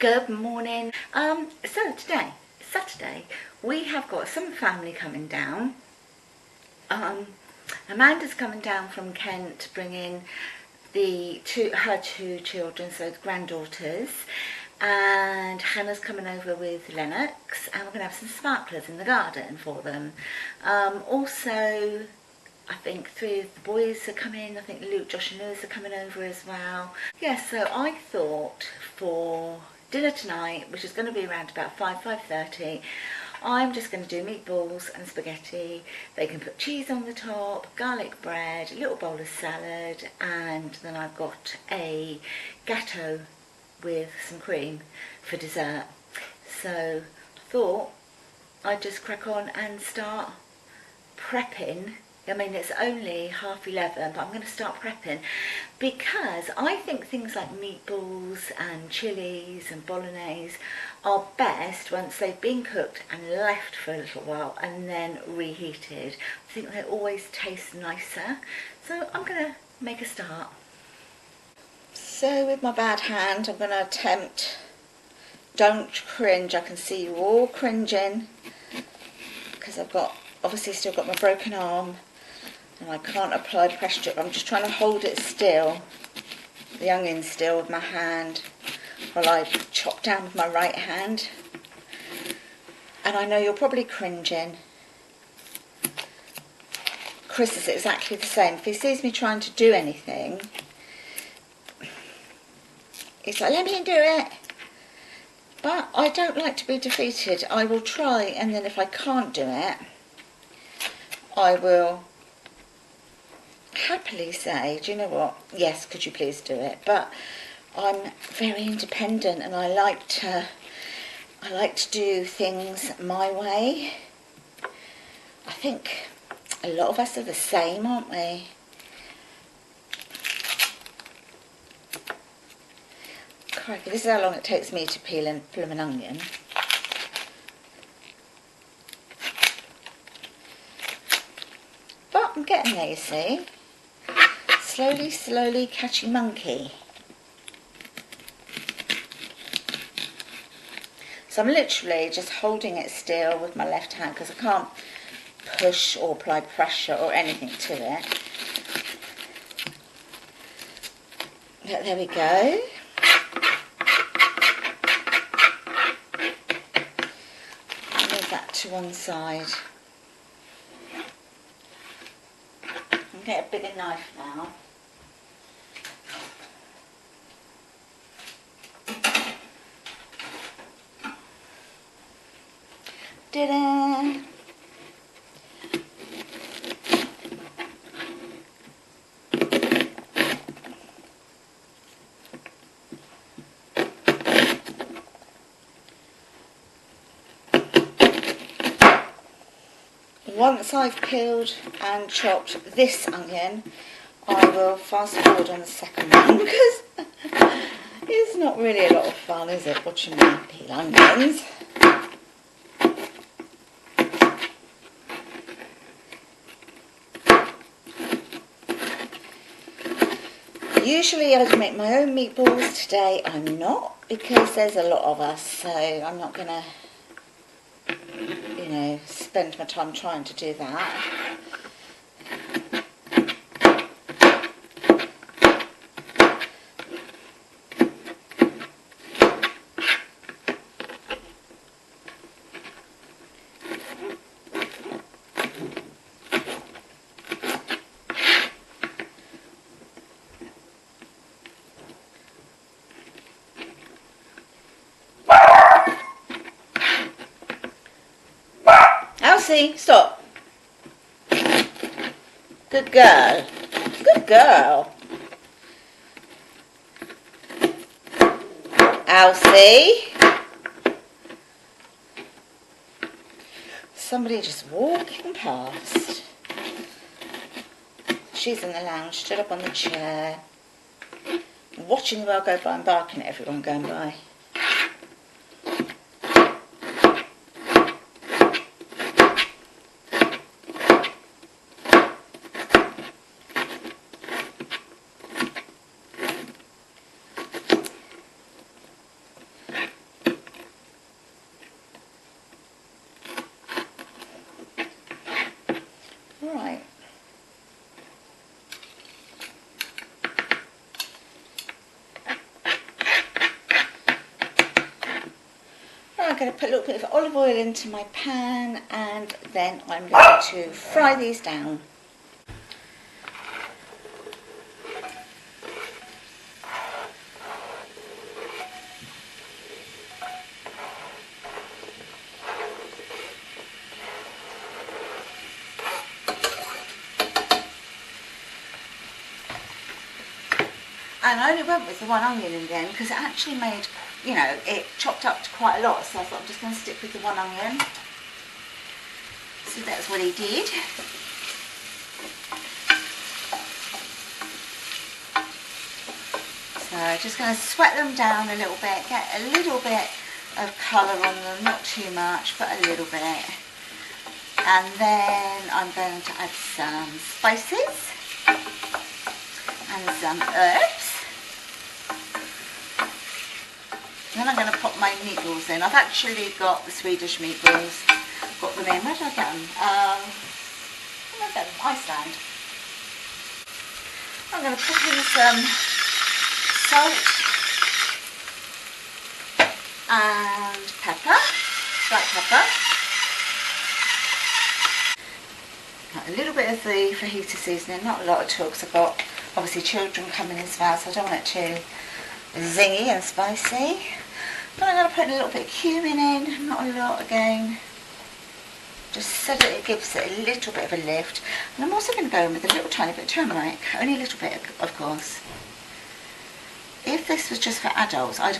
Good morning. So today, Saturday, we have got some family coming down. Amanda's coming down from Kent to bring in her two children, so the granddaughters, and Hannah's coming over with Lennox, and we're going to have some sparklers in the garden for them. Also, I think 3 of the boys are coming. I think Luke, Josh and Lewis are coming over as well. Yeah, so I thought for dinner tonight, which is going to be around about 5:30, I'm just going to do meatballs and spaghetti. They can put cheese on the top, garlic bread, a little bowl of salad, and then I've got a gatto with some cream for dessert. So I thought I'd just crack on and start prepping. I mean, it's only 11:30, but I'm going to start prepping because I think things like meatballs and chilies and bolognese are best once they've been cooked and left for a little while and then reheated. I think they always taste nicer. So I'm going to make a start. So with my bad hand, I'm going to attempt, don't cringe, I can see you all cringing because I've got, obviously still got my broken arm and I can't apply pressure. I'm just trying to hold it still, the onion still with my hand while I chop down with my right hand. And I know you're probably cringing. Chris is exactly the same. If he sees me trying to do anything, he's like, let me do it. But I don't like to be defeated. I will try, and then if I can't do it, I will happily say, do you know what, yes, could you please do it? But I'm very independent and I like to do things my way. I think a lot of us are the same, aren't we? Crikey, this is how long it takes me to peel and plum an onion. But I'm getting there, you see. Slowly, slowly, catchy monkey. So I'm literally just holding it still with my left hand because I can't push or apply pressure or anything to it. But there we go. Move that to one side. I'll get a bigger knife now. Ta-da! Once I've peeled and chopped this onion, I will fast forward on the second one because it's not really a lot of fun, is it, watching me peel onions? Usually I'd make my own meatballs. Today I'm not because there's a lot of us, so I'm not going to, spend my time trying to do that. Elsie, stop. Good girl. Good girl. Elsie. Somebody just walking past. She's in the lounge, stood up on the chair, watching the world go by and barking at everyone going by. I'm going to put a little bit of olive oil into my pan, and then I'm going to fry these down. And I only went with the one onion in the end because it actually made, you know, it chopped up to quite a lot. So I thought I'm just going to stick with the one onion. So that's what he did. So just going to sweat them down a little bit, get a little bit of colour on them, not too much, but a little bit. And then I'm going to add some spices and some herbs. Then I'm going to pop my meatballs in. I've actually got the Swedish meatballs. Got them in. Where did I get them? Where did I get them? Iceland. I'm going to put in some salt and pepper, black pepper. A little bit of the fajita seasoning, not a lot at all because I've got obviously children coming as well, so I don't want it too zingy and spicy. But I'm going to put a little bit of cumin in, not a lot again, just so that it gives it a little bit of a lift. And I'm also going to go in with a little tiny bit of turmeric, only a little bit of course. If this was just for adults, I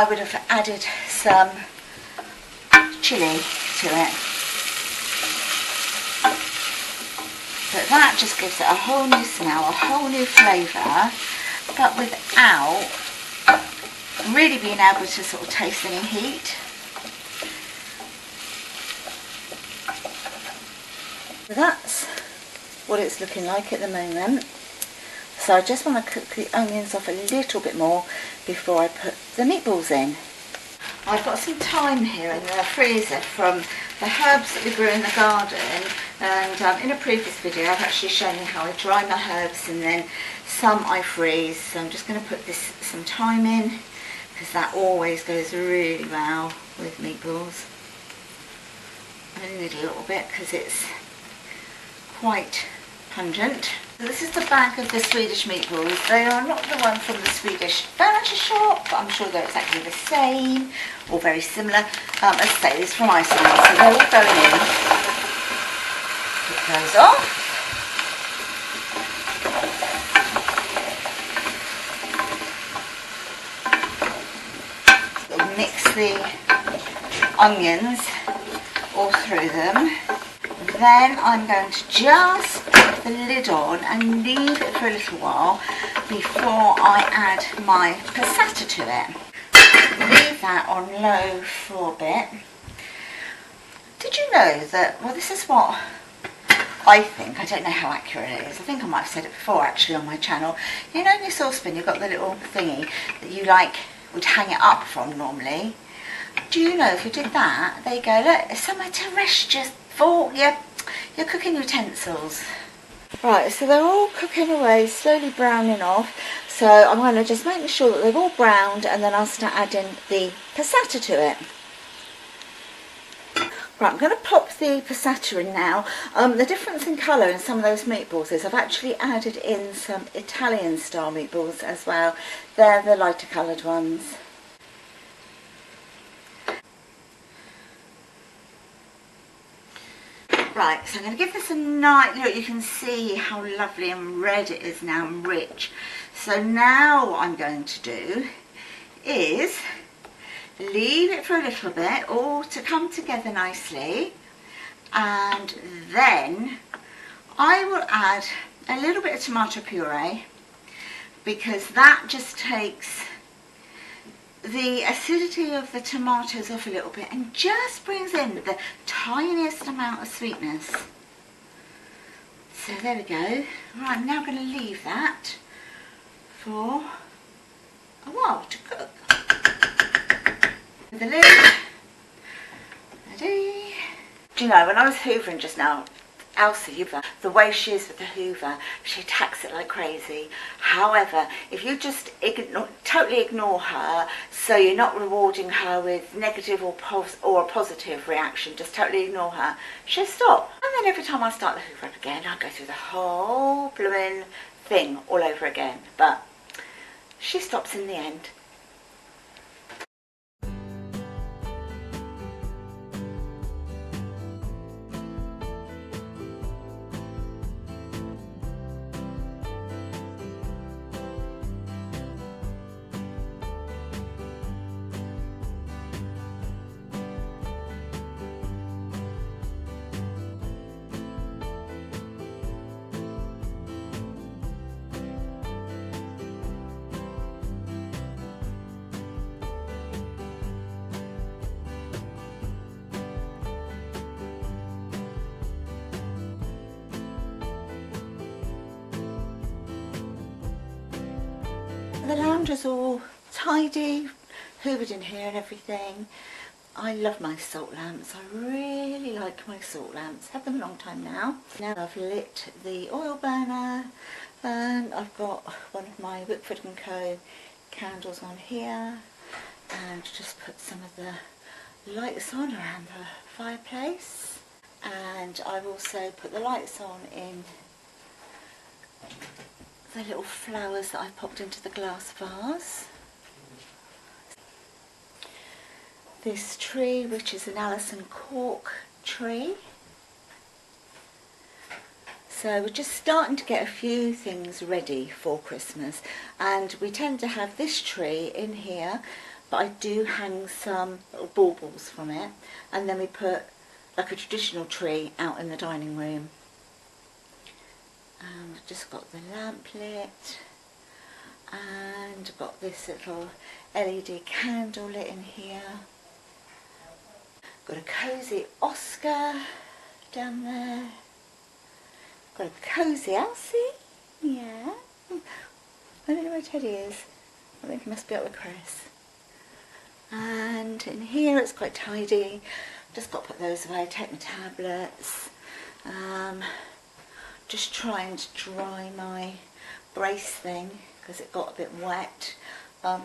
would have added some chilli to it. But that just gives it a whole new smell, a whole new flavour, but without really being able to sort of taste any heat. So that's what it's looking like at the moment. So I just want to cook the onions off a little bit more before I put the meatballs in. I've got some thyme here in the freezer from the herbs that we grew in the garden, and in a previous video I've actually shown you how I dry my herbs and then some I freeze. So I'm just going to put some thyme in because that always goes really well with meatballs. I only need a little bit because it's quite pungent. So this is the bag of the Swedish meatballs. They are not the one from the Swedish furniture shop, but I'm sure they're exactly the same or very similar. As I say, this is from Iceland, so they're all going in. Put those off. So mix the onions all through them. Then I'm going to just put the lid on and leave it for a little while before I add my passata to it. Leave that on low for a bit. Did you know that, well, this is what I think, I don't know how accurate it is, I think I might have said it before actually on my channel. You know in your saucepan you've got the little thingy that you would hang it up from normally. Do you know if you did that, there you go, look, it's somewhere to rest just for your cooking utensils. Right, so they're all cooking away, slowly browning off. So I'm going to just make sure that they've all browned and then I'll start adding the passata to it. Right, I'm going to pop the passata in now. The difference in colour in some of those meatballs is I've actually added in some Italian style meatballs as well. They're the lighter coloured ones. Right, so I'm going to give this a nice look. You can see how lovely and red it is now and rich. So now what I'm going to do is leave it for a little bit all to come together nicely, and then I will add a little bit of tomato puree because that just takes the acidity of the tomatoes off a little bit and just brings in the tiniest amount of sweetness. So there we go. Right, I'm now going to leave that for a while to cook. The lid ready. Do you know, when I was hoovering just now, Elsie, the way she is with the Hoover, she attacks it like crazy. However, if you just totally ignore her, so you're not rewarding her with negative or a positive reaction, just totally ignore her, she'll stop. And then every time I start the Hoover up again, I go through the whole blooming thing all over again. But she stops in the end. The lounge is all tidy, hoovered in here and everything. I love my salt lamps. I really like my salt lamps. Had them a long time now. Now I've lit the oil burner and I've got one of my Wickford & Co candles on here, and just put some of the lights on around the fireplace. And I've also put the lights on in the little flowers that I popped into the glass vase. This tree, which is an Alison cork tree. So we're just starting to get a few things ready for Christmas, and we tend to have this tree in here, but I do hang some little baubles from it, and then we put like a traditional tree out in the dining room. And I've just got the lamp lit, and I've got this little LED candle lit in here. Got a cosy Oscar down there. Got a cosy Elsie. Yeah. I don't know where Teddy is. I think he must be up with Chris. And in here it's quite tidy. Just got to put those away, take my tablets. Just trying to dry my brace thing because it got a bit wet, so I'm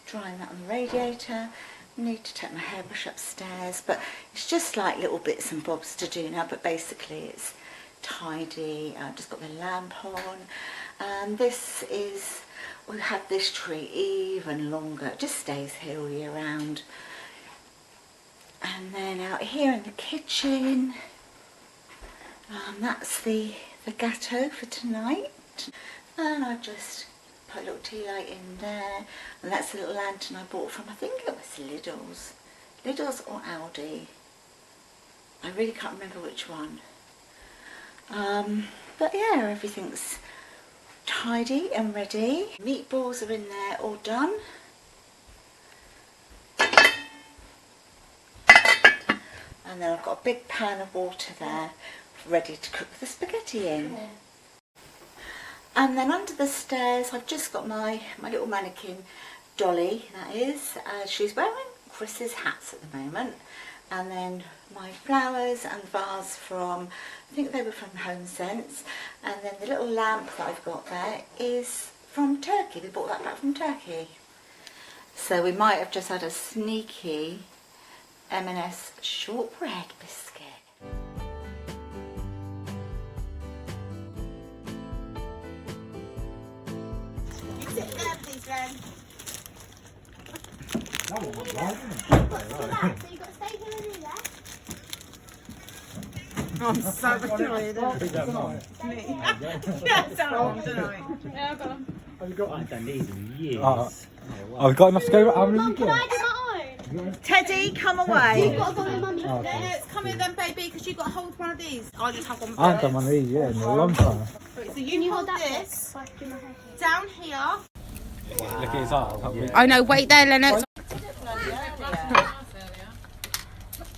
drying that on the radiator. I need to take my hairbrush upstairs, but it's just like little bits and bobs to do now, but basically it's tidy. I've just got the lamp on, and this is, we've had this tree even longer, it just stays here all year round. And then out here in the kitchen, that's the gâteau for tonight, and I've just put a little tea light in there, and that's the little lantern I bought from, I think it was Lidl's or Aldi, I really can't remember which one. But yeah, everything's tidy and ready. Meatballs are in there, all done. And then I've got a big pan of water there ready to cook the spaghetti in. And then under the stairs I've just got my little mannequin Dolly, that is. She's wearing Chris's hats at the moment. And then my flowers and vase from, I think they were from Home Sense. And then the little lamp that I've got there is from Turkey. We bought that back from Turkey. So we might have just had a sneaky M&S shortbread biscuit. Sit there, please, Len. That one was right, isn't it? So you've got to stay here and do that. I'm so annoyed. That's how I'm tonight. Yeah, I've got them. I've done these in years. I've got enough to go. How many Mum, you can got? I do my own? Teddy, come away. You've got to go with Mummy. Oh, okay. Let's come here then, baby, because you've got to hold one of these. I'll just have one. I haven't done one of these yet in a long time. Right, so Can you you hold hold that this so I can do my hair? down here. Look at his arm. Oh no, wait there, Lennox.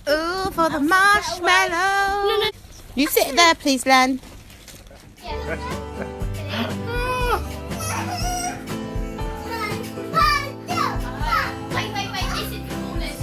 Ooh, for the marshmallow. You sit there, please, Len. Wait, this is coolness.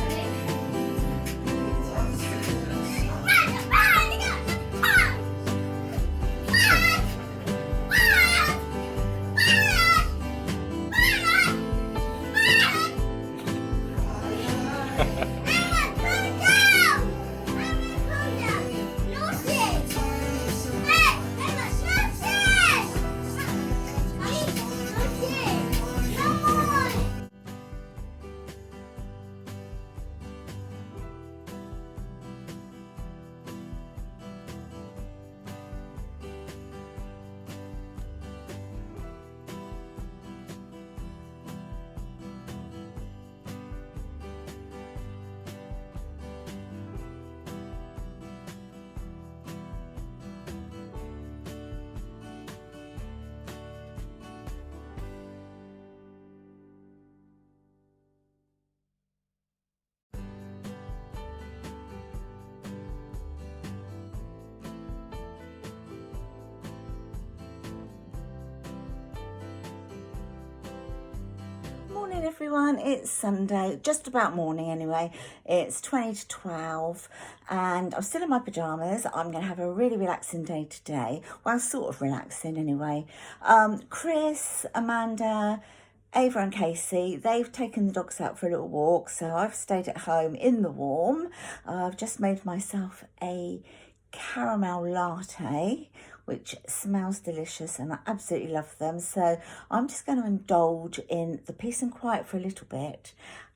morning everyone, it's Sunday, just about morning anyway. It's 20 to 12 and I'm still in my pyjamas. I'm going to have a really relaxing day today. Well, sort of relaxing anyway. Chris, Amanda, Ava and Casey, they've taken the dogs out for a little walk, so I've stayed at home in the warm. I've just made myself a caramel latte, which smells delicious and I absolutely love them. So I'm just going to indulge in the peace and quiet for a little bit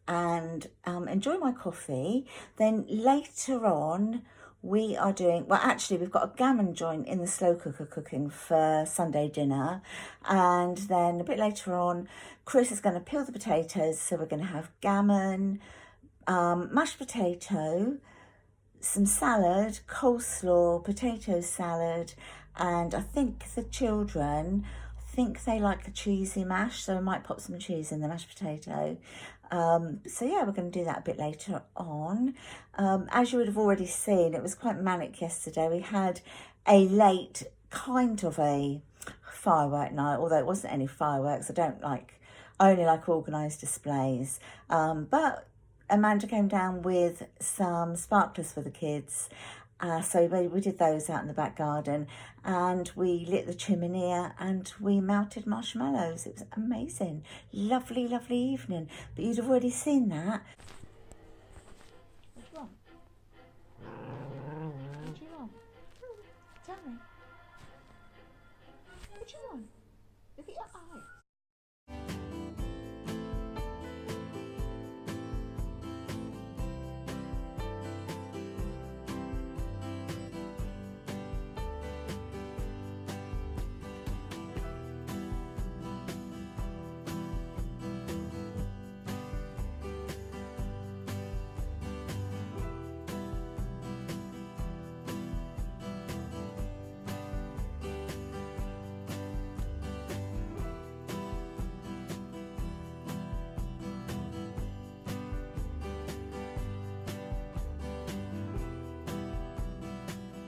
and enjoy my coffee. Then later on we are doing, well actually we've got a gammon joint in the slow cooker cooking for Sunday dinner, and then a bit later on Chris is going to peel the potatoes, so we're going to have gammon, mashed potato, some salad, coleslaw, potato salad, and I think the children, they like the cheesy mash, so I might pop some cheese in the mashed potato. So yeah, we're going to do that a bit later on. As you would have already seen, it was quite manic yesterday. We had a late kind of a firework night, although it wasn't any fireworks. I only like organised displays. But Amanda came down with some sparklers for the kids. So we did those out in the back garden, and we lit the chimney and we melted marshmallows. It was amazing. Lovely, lovely evening. But you'd have already seen that. What do you want? What do you want? Tell me. What do you want? Look at your eye.